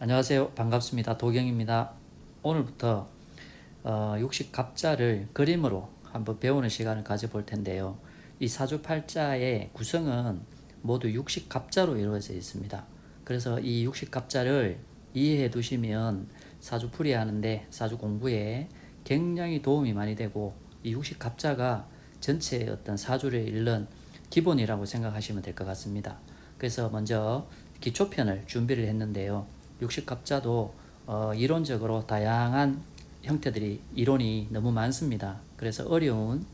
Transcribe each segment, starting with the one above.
안녕하세요. 반갑습니다. 도경입니다. 오늘부터 육식갑자를 그림으로 한번 배우는 시간을 가져볼 텐데요. 이 사주팔자의 구성은 모두 육식갑자로 이루어져 있습니다. 그래서 이 육식갑자를 이해해 두시면 사주풀이 하는데, 사주 공부에 굉장히 도움이 많이 되고, 이 육식갑자가 전체의 어떤 사주를 읽는 기본이라고 생각하시면 될 것 같습니다. 그래서 먼저 기초편을 준비를 했는데요. 육식갑자도 이론적으로 다양한 형태들이 이론이 너무 많습니다. 그래서 어려운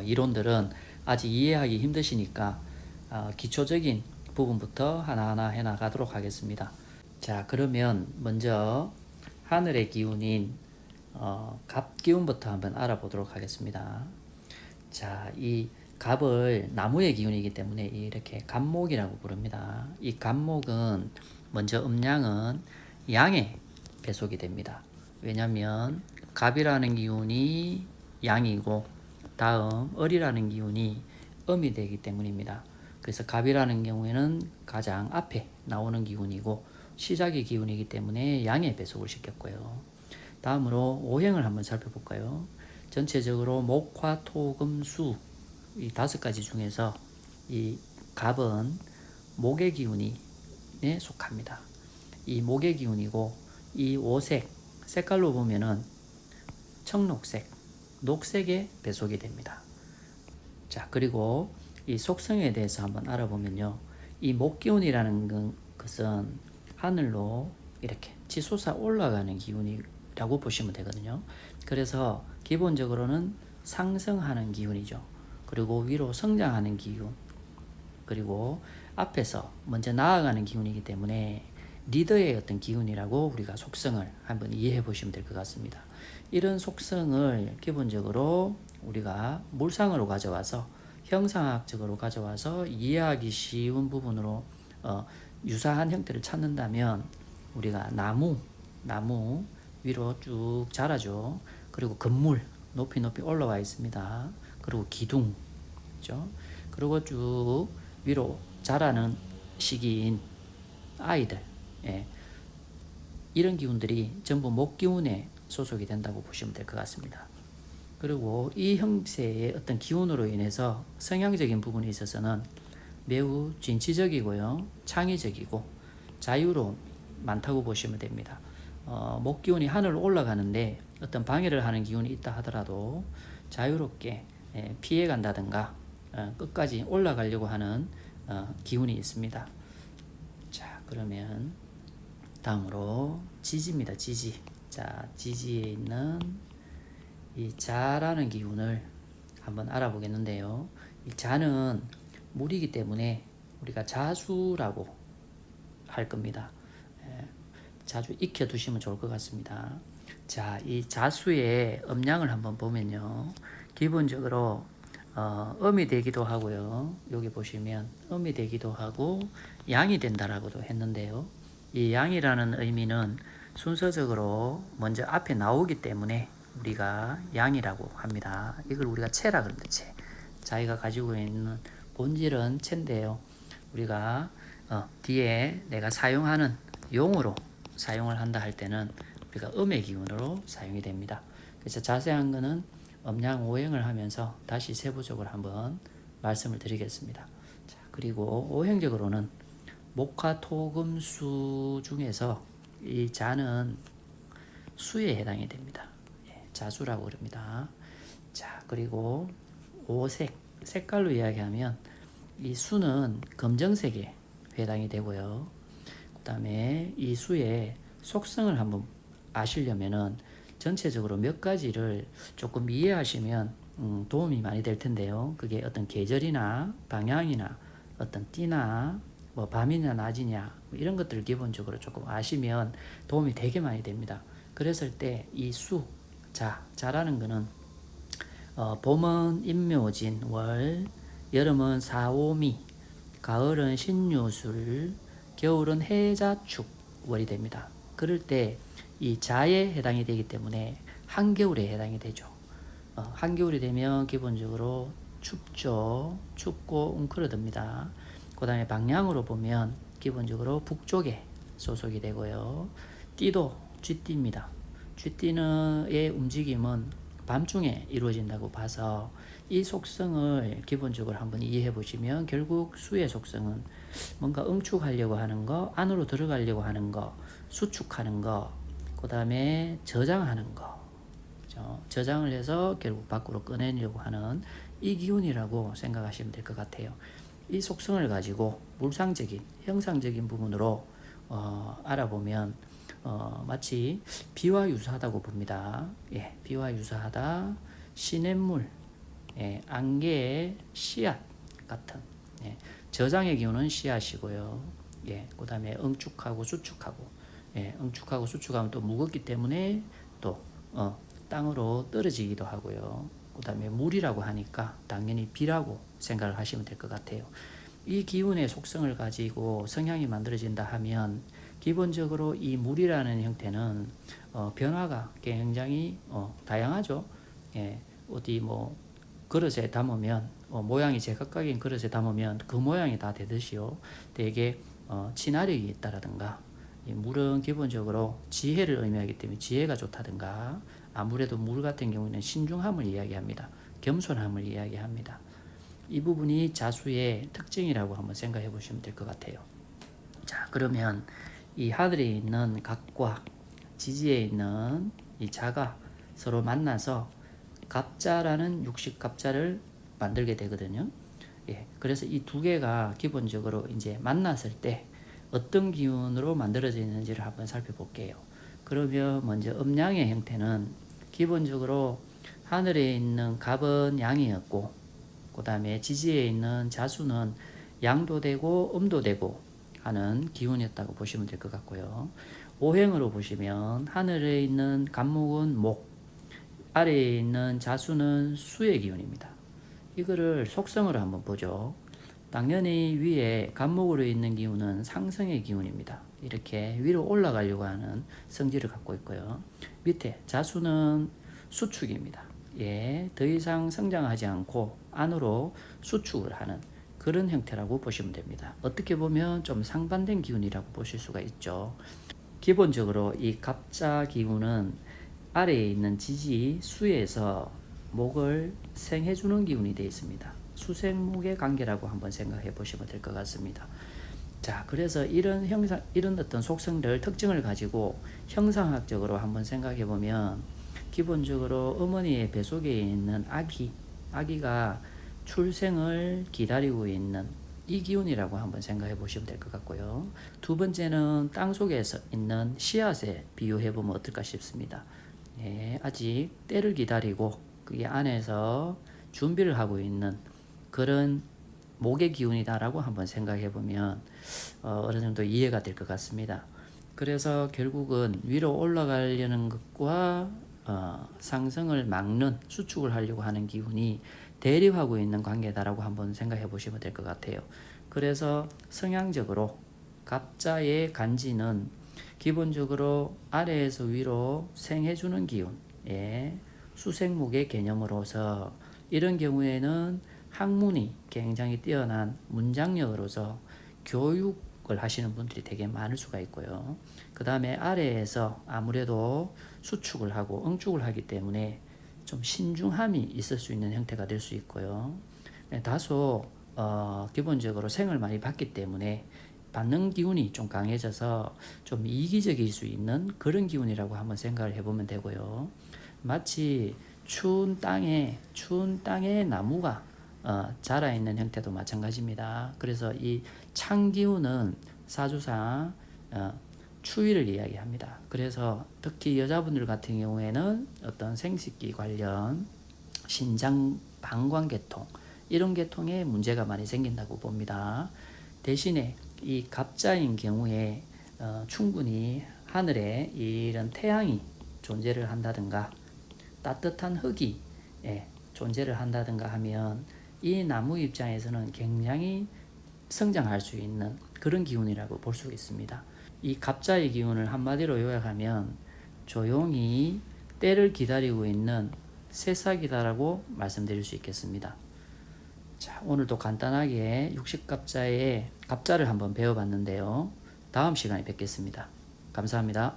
이론들은 아직 이해하기 힘드시니까 기초적인 부분부터 하나하나 해나가도록 하겠습니다. 자, 그러면 먼저 하늘의 기운인 갑기운부터 한번 알아보도록 하겠습니다. 자, 이 갑을 나무의 기운이기 때문에 이렇게 갑목이라고 부릅니다. 이 갑목은 먼저 음양은 양에 배속이 됩니다. 왜냐하면 갑이라는 기운이 양이고 다음 을이라는 기운이 음이 되기 때문입니다. 그래서 갑이라는 경우에는 가장 앞에 나오는 기운이고 시작의 기운이기 때문에 양에 배속을 시켰고요. 다음으로 오행을 한번 살펴볼까요? 전체적으로 목, 화, 토, 금, 수 이 5가지 중에서 이 갑은 목의 기운이 속합니다. 이 목의 기운이고 이 오색 색깔로 보면은 청록색, 녹색에 배속이 됩니다. 자, 그리고 이 속성에 대해서 한번 알아보면요. 이 목기운이라는 것은 하늘로 이렇게 치솟아 올라가는 기운이라고 보시면 되거든요. 그래서 기본적으로는 상승하는 기운이죠. 그리고 위로 성장하는 기운, 그리고 앞에서 먼저 나아가는 기운이기 때문에 리더의 어떤 기운이라고 우리가 속성을 한번 이해해 보시면 될 것 같습니다. 이런 속성을 기본적으로 우리가 물상으로 가져와서 형상학적으로 가져와서 이해하기 쉬운 부분으로 유사한 형태를 찾는다면 우리가 나무 위로 쭉 자라죠. 그리고 건물 높이 올라와 있습니다. 그리고 기둥, 그렇죠? 그리고 쭉 위로 자라는 시기인 아이들, 예. 이런 기운들이 전부 목기운에 소속이 된다고 보시면 될 것 같습니다. 그리고 이 형태의 어떤 기운으로 인해서 성향적인 부분에 있어서는 매우 진취적이고요, 창의적이고 자유로운 많다고 보시면 됩니다. 목기운이 하늘로 올라가는데 어떤 방해를 하는 기운이 있다 하더라도 자유롭게 피해 간다든가 끝까지 올라가려고 하는 기운이 있습니다. 자, 그러면 다음으로 지지입니다. 지지. 자, 지지에 있는 이 자라는 기운을 한번 알아보겠는데요. 이 자는 물이기 때문에 우리가 자수라고 할 겁니다. 자주 익혀두시면 좋을 것 같습니다. 자, 이 자수의 음양을 한번 보면요. 기본적으로 음이 되기도 하고요. 여기 보시면 음이 되기도 하고 양이 된다라고도 했는데요. 이 양이라는 의미는 순서적으로 먼저 앞에 나오기 때문에 우리가 양이라고 합니다. 이걸 우리가 체라 그럽니다. 체. 자기가 가지고 있는 본질은 체인데요. 우리가 뒤에 내가 사용하는 용어로 사용을 한다 할 때는 우리가 음의 기운으로 사용이 됩니다. 그래서 자세한 거는 음양 오행을 하면서 다시 세부적으로 한번 말씀을 드리겠습니다. 자, 그리고 오행적으로는 목화 토금 수 중에서 이 자는 수에 해당이 됩니다. 자수라고 그럽니다. 자, 그리고 오색 색깔로 이야기하면 이 수는 검정색에 해당이 되고요. 그 다음에 이 수의 속성을 한번 아시려면은 전체적으로 몇 가지를 조금 이해하시면 도움이 많이 될 텐데요. 그게 어떤 계절이나 방향이나 어떤 띠나 뭐 밤이냐 낮이냐 뭐 이런 것들을 기본적으로 조금 아시면 도움이 되게 많이 됩니다. 그랬을 때 이 수, 자라는 거는 봄은 임묘진 월, 여름은 사오미, 가을은 신유술, 겨울은 해자축 월이 됩니다. 그럴 때 이 자에 해당이 되기 때문에 한겨울에 해당이 되죠. 한겨울이 되면 기본적으로 춥죠. 춥고 웅크러듭니다. 그 다음에 방향으로 보면 기본적으로 북쪽에 소속이 되고요. 띠도 쥐띠입니다. 쥐띠의 움직임은 밤중에 이루어진다고 봐서 이 속성을 기본적으로 한번 이해해 보시면 결국 수의 속성은 뭔가 응축하려고 하는 거, 안으로 들어가려고 하는 거, 수축하는 거, 그 다음에 저장하는 거, 그렇죠? 저장을 해서 결국 밖으로 꺼내려고 하는 이 기운이라고 생각하시면 될 것 같아요. 이 속성을 가지고 물상적인, 형상적인 부분으로 알아보면 마치 비와 유사하다고 봅니다. 예, 비와 유사하다. 시냇물, 예, 안개의 씨앗 같은, 예, 저장의 기운은 씨앗이고요. 예, 그 다음에 응축하고 수축하고, 예, 응축하고 수축하면 또 무겁기 때문에 또 땅으로 떨어지기도 하고요. 그 다음에 물이라고 하니까 당연히 비라고 생각을 하시면 될 것 같아요. 이 기운의 속성을 가지고 성향이 만들어진다 하면 기본적으로 이 물이라는 형태는 변화가 굉장히 다양하죠. 예, 어디 뭐 그릇에 담으면 모양이 제각각인 그릇에 담으면 그 모양이 다 되듯이요. 되게 친화력이 있다라든가, 이 물은 기본적으로 지혜를 의미하기 때문에 지혜가 좋다든가, 아무래도 물 같은 경우에는 신중함을 이야기합니다. 겸손함을 이야기합니다. 이 부분이 자수의 특징이라고 한번 생각해 보시면 될 것 같아요. 자, 그러면 이 하늘에 있는 갑과 지지에 있는 이 자가 서로 만나서 갑자라는 육식갑자를 만들게 되거든요. 예, 그래서 이 두 개가 기본적으로 이제 만났을 때 어떤 기운으로 만들어지는지를 한번 살펴볼게요. 그러면 먼저 음양의 형태는 기본적으로 하늘에 있는 갑은 양이었고, 그 다음에 지지에 있는 자수는 양도 되고 음도 되고 하는 기운이었다고 보시면 될 것 같고요. 오행으로 보시면 하늘에 있는 갑목은 목, 아래에 있는 자수는 수의 기운입니다. 이거를 속성으로 한번 보죠. 당연히 위에 갑목으로 있는 기운은 상승의 기운입니다. 이렇게 위로 올라가려고 하는 성질을 갖고 있고요. 밑에 자수는 수축입니다. 예, 더 이상 성장하지 않고 안으로 수축을 하는 그런 형태라고 보시면 됩니다. 어떻게 보면 좀 상반된 기운이라고 보실 수가 있죠. 기본적으로 이 갑자 기운은 아래에 있는 지지 수에서 목을 생해주는 기운이 되어 있습니다. 수생목의 관계라고 한번 생각해 보시면 될 것 같습니다. 자, 그래서 이런 형상, 이런 어떤 속성들, 특징을 가지고 형상학적으로 한번 생각해 보면 기본적으로 어머니의 배 속에 있는 아기가 출생을 기다리고 있는 이 기운이라고 한번 생각해 보시면 될 것 같고요. 두 번째는 땅 속에서 있는 씨앗에 비유해 보면 어떨까 싶습니다. 예, 아직 때를 기다리고 그게 안에서 준비를 하고 있는 그런 목의 기운이다라고 한번 생각해 보면 어느 정도 이해가 될 것 같습니다. 그래서 결국은 위로 올라가려는 것과 상승을 막는, 수축을 하려고 하는 기운이 대립하고 있는 관계다라고 한번 생각해 보시면 될 것 같아요. 그래서 성향적으로 갑자의 간지는 기본적으로 아래에서 위로 생해주는 기운, 예, 수생목의 개념으로서 이런 경우에는 학문이 굉장히 뛰어난 문장력으로서 교육을 하시는 분들이 되게 많을 수가 있고요. 그 다음에 아래에서 아무래도 수축을 하고 응축을 하기 때문에 좀 신중함이 있을 수 있는 형태가 될 수 있고요. 다소 기본적으로 생을 많이 받기 때문에 받는 기운이 좀 강해져서 좀 이기적일 수 있는 그런 기운이라고 한번 생각을 해보면 되고요. 마치 추운 땅에 나무가 자라 있는 형태도 마찬가지입니다. 그래서 이 찬 기운은 사주상 추위를 이야기합니다. 그래서 특히 여자분들 같은 경우에는 어떤 생식기 관련 신장 방광 계통 이런 계통에 문제가 많이 생긴다고 봅니다. 대신에 이 갑자인 경우에 충분히 하늘에 이런 태양이 존재를 한다든가 따뜻한 흙이 존재를 한다든가 하면 이 나무 입장에서는 굉장히 성장할 수 있는 그런 기운이라고 볼 수 있습니다. 이 갑자의 기운을 한마디로 요약하면 조용히 때를 기다리고 있는 새싹이다라고 말씀드릴 수 있겠습니다. 자, 오늘도 간단하게 육식갑자의 갑자를 한번 배워봤는데요. 다음 시간에 뵙겠습니다. 감사합니다.